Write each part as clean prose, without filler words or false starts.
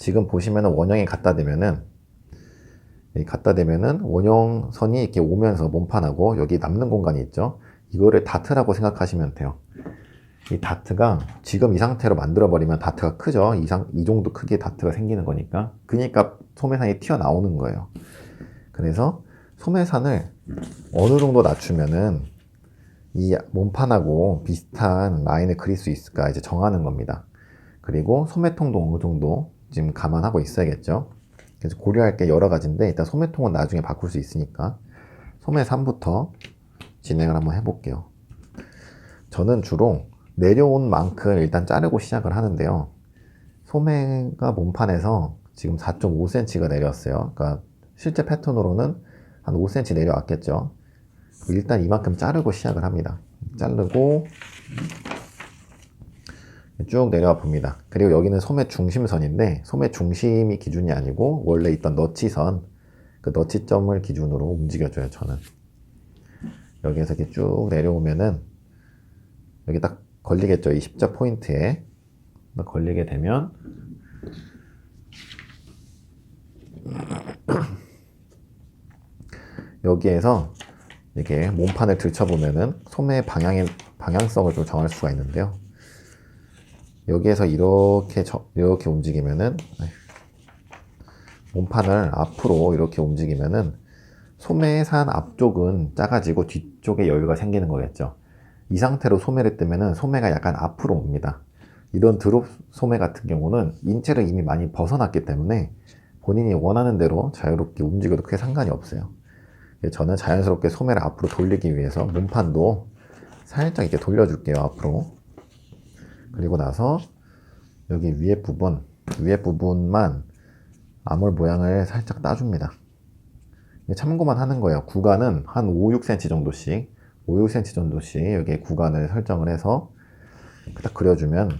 지금 보시면은 원형이 갖다 대면은 원형선이 이렇게 오면서 몸판하고 여기 남는 공간이 있죠. 이거를 다트라고 생각하시면 돼요. 이 다트가 지금 이 상태로 만들어 버리면 다트가 크죠. 이 정도 크기의 다트가 생기는 거니까. 그러니까 소매산이 튀어나오는 거예요. 그래서 소매산을 어느 정도 낮추면은 이 몸판하고 비슷한 라인을 그릴 수 있을까 이제 정하는 겁니다. 그리고 소매통도 어느 정도 지금 감안하고 있어야겠죠. 그래서 고려할 게 여러 가지인데 일단 소매통은 나중에 바꿀 수 있으니까 소매산부터 진행을 한번 해볼게요. 저는 주로 내려온 만큼 일단 자르고 시작을 하는데요. 소매가 몸판에서 지금 4.5cm가 내려왔어요. 그러니까 실제 패턴으로는 한 5cm 내려왔겠죠. 일단 이만큼 자르고 시작을 합니다. 자르고 쭉 내려와 봅니다. 그리고 여기는 소매 중심선인데 소매 중심이 기준이 아니고 원래 있던 너치선, 그 너치점을 기준으로 움직여줘요. 저는 여기에서 이렇게 쭉 내려오면은 여기 딱 걸리겠죠. 이 십자 포인트에 딱 걸리게 되면 여기에서 이렇게 몸판을 들춰보면은 소매의 방향성을 좀 정할 수가 있는데요. 여기에서 이렇게 움직이면은 몸판을 앞으로 이렇게 움직이면은 소매산 앞쪽은 작아지고 뒤쪽에 여유가 생기는 거겠죠. 이 상태로 소매를 뜨면은 소매가 약간 앞으로 옵니다. 이런 드롭 소매 같은 경우는 인체를 이미 많이 벗어났기 때문에 본인이 원하는 대로 자유롭게 움직여도 크게 상관이 없어요. 저는 자연스럽게 소매를 앞으로 돌리기 위해서 몸판도 살짝 이렇게 돌려줄게요. 앞으로. 그리고 나서 여기 위에 부분만 아몰 모양을 살짝 따줍니다. 참고만 하는 거예요. 구간은 한 5, 6cm 정도씩 여기에 구간을 설정을 해서 딱 그려주면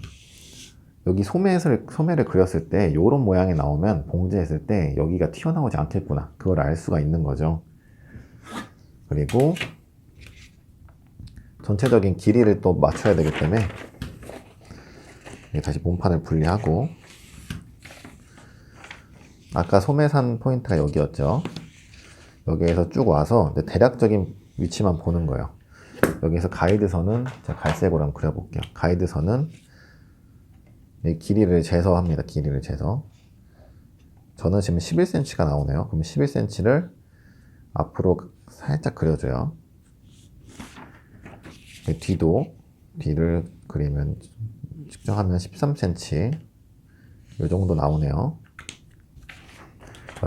여기 소매를 그렸을 때 이런 모양이 나오면 봉제했을 때 여기가 튀어나오지 않겠구나. 그걸 알 수가 있는 거죠. 그리고 전체적인 길이를 또 맞춰야 되기 때문에 다시 몸판을 분리하고 아까 소매산 포인트가 여기였죠. 여기에서 쭉 와서 대략적인 위치만 보는 거예요. 여기에서 가이드선은 제가 갈색으로 한번 그려볼게요. 가이드선은 길이를 재서 합니다. 길이를 재서. 저는 지금 11cm가 나오네요. 그럼 11cm를 앞으로 살짝 그려줘요. 뒤를 그리면 측정하면 13cm 이 정도 나오네요.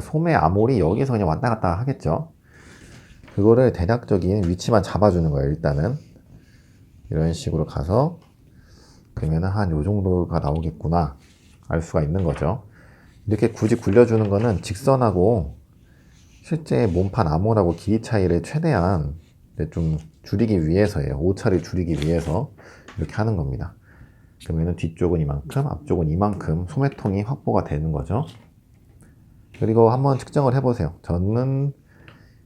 소매 아몰이 여기서 그냥 왔다 갔다 하겠죠. 그거를 대략적인 위치만 잡아주는 거예요. 일단은 이런 식으로 가서 그러면 한 요 정도가 나오겠구나 알 수가 있는 거죠. 이렇게 굳이 굴려주는 거는 직선하고 실제 몸판 아몰하고 길이 차이를 최대한 좀 줄이기 위해서예요. 오차를 줄이기 위해서 이렇게 하는 겁니다. 그러면 뒤쪽은 이만큼, 앞쪽은 이만큼 소매통이 확보가 되는 거죠. 그리고 한번 측정을 해보세요. 저는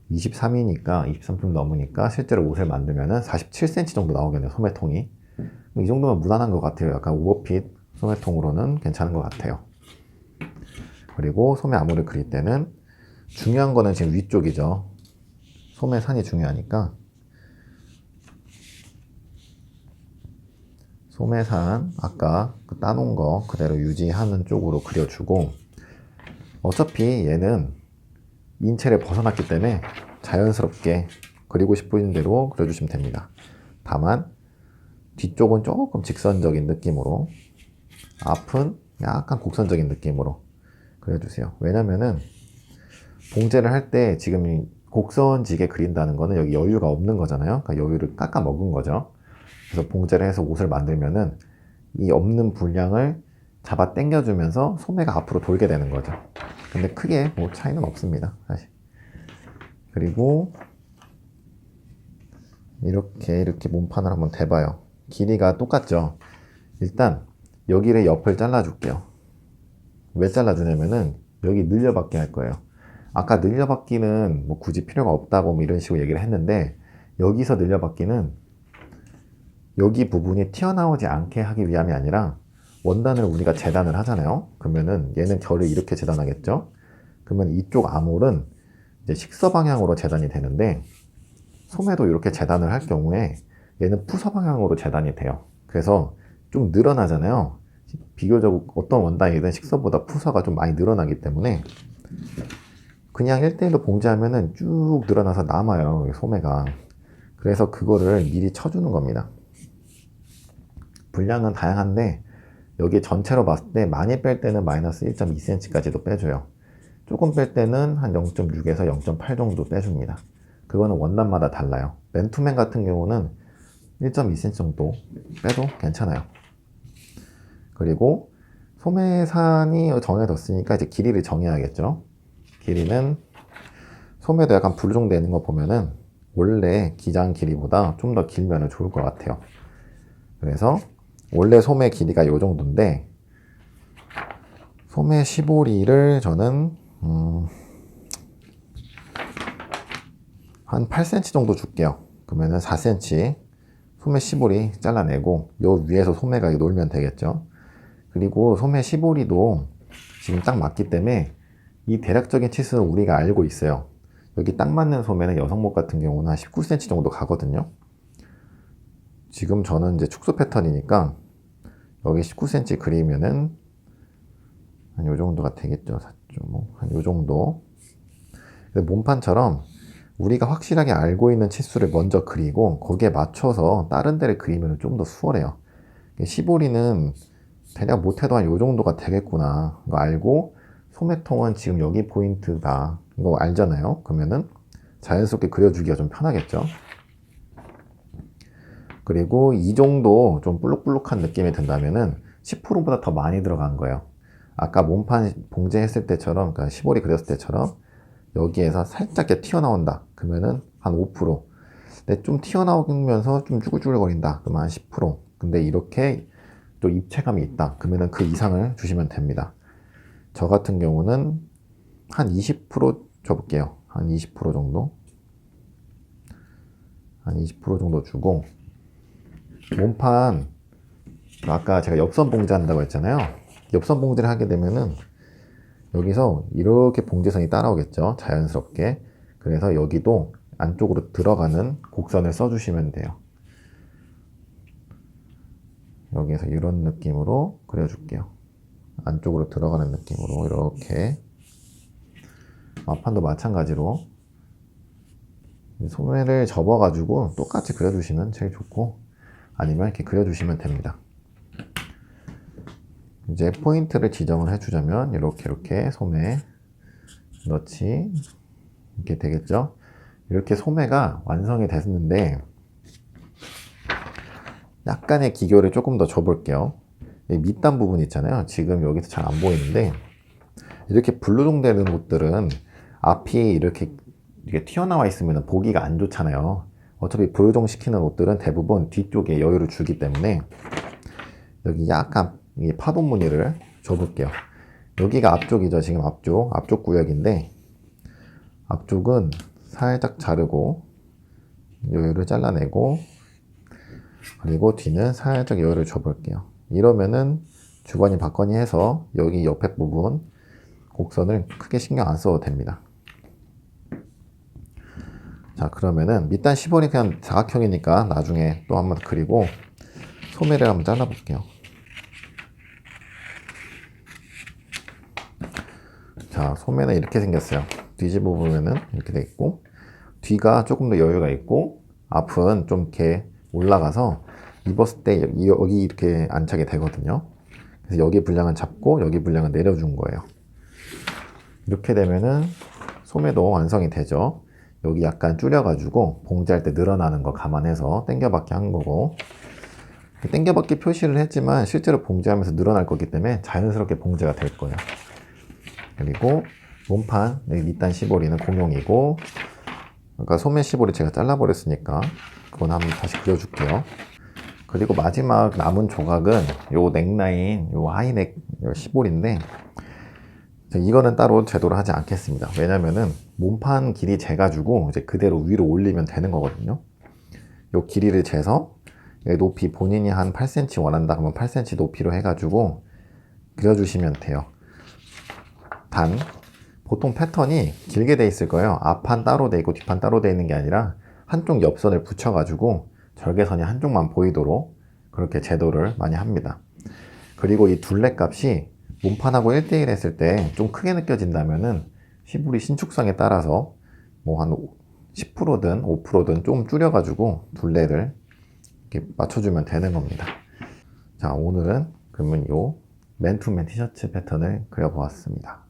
23이니까 23좀 넘으니까 실제로 옷을 만들면 47cm 정도 나오겠네요. 소매통이. 이 정도면 무난한 것 같아요. 약간 오버핏 소매통으로는 괜찮은 것 같아요. 그리고 소매 아몰을 그릴 때는 중요한 거는 지금 위쪽이죠. 소매산이 중요하니까 소매산 아까 따놓은 거 그대로 유지하는 쪽으로 그려주고 어차피 얘는 인체를 벗어났기 때문에 자연스럽게 그리고 싶은 대로 그려주시면 됩니다. 다만 뒤쪽은 조금 직선적인 느낌으로 앞은 약간 곡선적인 느낌으로 그려주세요. 왜냐면은 봉제를 할 때 지금 곡선지게 그린다는 거는 여기 여유가 없는 거잖아요. 그러니까 여유를 깎아 먹은 거죠. 그래서 봉제를 해서 옷을 만들면은 이 없는 분량을 잡아 당겨주면서 소매가 앞으로 돌게 되는 거죠. 근데 크게 뭐 차이는 없습니다, 사실. 그리고 이렇게 몸판을 한번 대봐요. 길이가 똑같죠. 일단 여기를 옆을 잘라줄게요. 왜 잘라주냐면은 여기 늘려받게 할 거예요. 아까 늘려받기는 뭐 굳이 필요가 없다고 뭐 이런 식으로 얘기를 했는데 여기서 늘려받기는 여기 부분이 튀어나오지 않게 하기 위함이 아니라 원단을 우리가 재단을 하잖아요. 그러면은 얘는 결을 이렇게 재단하겠죠. 그러면 이쪽 아몰은 이제 식서 방향으로 재단이 되는데, 소매도 이렇게 재단을 할 경우에 얘는 푸서 방향으로 재단이 돼요. 그래서 좀 늘어나잖아요. 비교적 어떤 원단이든 식서보다 푸서가 좀 많이 늘어나기 때문에 그냥 1대1로 봉제하면은 쭉 늘어나서 남아요, 소매가. 그래서 그거를 미리 쳐주는 겁니다. 분량은 다양한데 여기 전체로 봤을 때 많이 뺄 때는 마이너스 1.2cm까지도 빼줘요. 조금 뺄 때는 한 0.6에서 0.8 정도 빼줍니다. 그거는 원단마다 달라요. 맨투맨 같은 경우는 1.2cm 정도 빼도 괜찮아요. 그리고 소매산이 정해졌으니까 이제 길이를 정해야겠죠. 길이는 소매도 약간 불종되는 거 보면은 원래 기장 길이보다 좀 더 길면 좋을 것 같아요. 그래서 원래 소매 길이가 이 정도인데 소매 시보리를 저는 한 8cm 정도 줄게요. 그러면은 4cm 소매 시보리 잘라내고 요 위에서 소매가 놀면 되겠죠. 그리고 소매 시보리도 지금 딱 맞기 때문에 이 대략적인 치수는 우리가 알고 있어요. 여기 딱 맞는 소매는 여성복 같은 경우는 한 19cm 정도 가거든요. 지금 저는 이제 축소 패턴이니까 여기 19cm 그리면은 한 요 정도가 되겠죠. 4.5, 한 요 정도. 몸판처럼 우리가 확실하게 알고 있는 치수를 먼저 그리고 거기에 맞춰서 다른 데를 그리면 좀 더 수월해요. 시보리는 대략 못해도 한 요 정도가 되겠구나 이거 알고, 소매통은 지금 여기 포인트다 이거 알잖아요. 그러면은 자연스럽게 그려주기가 좀 편하겠죠. 그리고 이 정도 좀 볼록볼록한 느낌이 든다면은 10%보다 더 많이 들어간 거예요. 아까 몸판 봉제했을 때처럼, 그러니까 시보리 그렸을 때처럼 여기에서 살짝 튀어나온다 그러면은 한 5%. 근데 좀 튀어나오면서 좀 쭈글쭈글거린다 그러면 한 10%. 근데 이렇게 또 입체감이 있다 그러면은 그 이상을 주시면 됩니다. 저 같은 경우는 한 20% 줘볼게요. 한 20% 정도. 한 20% 정도 주고, 몸판 아까 제가 옆선 봉제한다고 했잖아요. 옆선 봉제를 하게 되면은 여기서 이렇게 봉제선이 따라오겠죠, 자연스럽게. 그래서 여기도 안쪽으로 들어가는 곡선을 써주시면 돼요. 여기에서 이런 느낌으로 그려줄게요. 안쪽으로 들어가는 느낌으로 이렇게. 앞판도 마찬가지로 소매를 접어가지고 똑같이 그려주시면 제일 좋고, 아니면 이렇게 그려주시면 됩니다. 이제 포인트를 지정을 해주자면 이렇게 소매 넣지 이렇게 되겠죠. 이렇게 소매가 완성이 됐는데 약간의 기교를 조금 더 줘볼게요. 이 밑단 부분 있잖아요. 지금 여기서 잘 안 보이는데 이렇게 불루종되는 옷들은 앞이 이렇게 튀어나와 있으면 보기가 안 좋잖아요. 어차피 불루종 시키는 옷들은 대부분 뒤쪽에 여유를 주기 때문에 여기 약간 파돈 무늬를 줘볼게요. 여기가 앞쪽이죠. 지금 앞쪽 구역인데 앞쪽은 살짝 자르고 여유를 잘라내고, 그리고 뒤는 살짝 여유를 줘볼게요. 이러면은 주거니 받거니 해서 여기 옆에 부분 곡선을 크게 신경 안 써도 됩니다. 자, 그러면은 밑단 시보리 그냥 사각형이니까 나중에 또 한번 그리고 소매를 한번 잘라볼게요. 자, 소매는 이렇게 생겼어요. 뒤집어 보면은 이렇게 돼 있고, 뒤가 조금 더 여유가 있고, 앞은 좀 이렇게 올라가서 입었을 때 여기 이렇게 안착이 되거든요. 그래서 여기 분량은 잡고 여기 분량은 내려준 거예요. 이렇게 되면은 소매도 완성이 되죠. 여기 약간 줄여가지고 봉제할 때 늘어나는 거 감안해서 당겨받기 한 거고, 당겨받기 표시를 했지만 실제로 봉제하면서 늘어날 거기 때문에 자연스럽게 봉제가 될 거예요. 그리고 몸판 여기 밑단 시보리는 공용이고, 아까 소매 시보리 제가 잘라버렸으니까 그건 한번 다시 그려줄게요. 그리고 마지막 남은 조각은 요 넥라인, 요 하이넥 요 시보리인데 이거는 따로 제도를 하지 않겠습니다. 왜냐면은 몸판 길이 재가지고 이제 그대로 위로 올리면 되는 거거든요. 요 길이를 재서 높이 본인이 한 8cm 원한다 하면 8cm 높이로 해가지고 그려주시면 돼요. 단 보통 패턴이 길게 돼 있을 거예요. 앞판 따로 돼 있고 뒷판 따로 돼 있는 게 아니라 한쪽 옆선을 붙여가지고 절개선이 한쪽만 보이도록 그렇게 제도를 많이 합니다. 그리고 이 둘레 값이 몸판하고 1대1 했을 때 좀 크게 느껴진다면은 시보리 신축성에 따라서 뭐 한 10%든 5%든 좀 줄여가지고 둘레를 이렇게 맞춰주면 되는 겁니다. 자, 오늘은 그러면 요 맨투맨 티셔츠 패턴을 그려보았습니다.